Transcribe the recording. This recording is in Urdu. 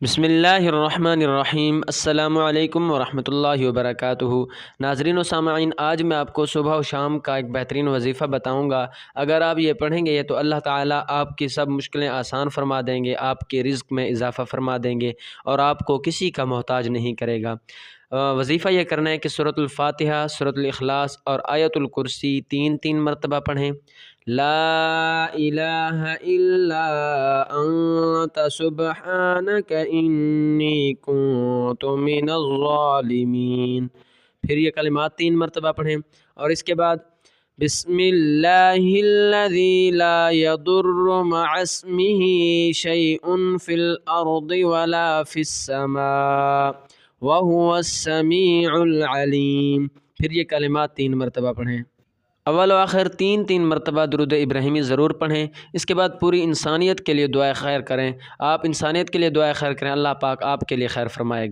بسم اللہ الرحمن الرحیم۔ السلام علیکم ورحمۃ اللہ وبرکاتہ۔ ناظرین و سامعین، آج میں آپ کو صبح و شام کا ایک بہترین وظیفہ بتاؤں گا۔ اگر آپ یہ پڑھیں گے تو اللہ تعالیٰ آپ کی سب مشکلیں آسان فرما دیں گے، آپ کے رزق میں اضافہ فرما دیں گے اور آپ کو کسی کا محتاج نہیں کرے گا۔ وظیفہ یہ کرنا ہے کہ سورۃ الفاتحہ، سورۃ الاخلاص اور آیت الکرسی تین مرتبہ پڑھیں۔ لا الہ الا انت سبحانک انی کنت من الظالمین۔ پھر یہ کلمات 3 مرتبہ پڑھیں اور اس کے بعد بسم اللہ الذی لا یضر مع اسمہ شیء فی الارض ولا فی السماء وہو السمیع العلیم۔ پھر یہ کلمات 3 مرتبہ پڑھیں۔ اول و آخر 3 مرتبہ درود ابراہیمی ضرور پڑھیں۔ اس کے بعد پوری انسانیت کے لیے دعائے خیر کریں۔ آپ انسانیت کے لیے دعائے خیر کریں، اللہ پاک آپ کے لیے خیر فرمائے گا۔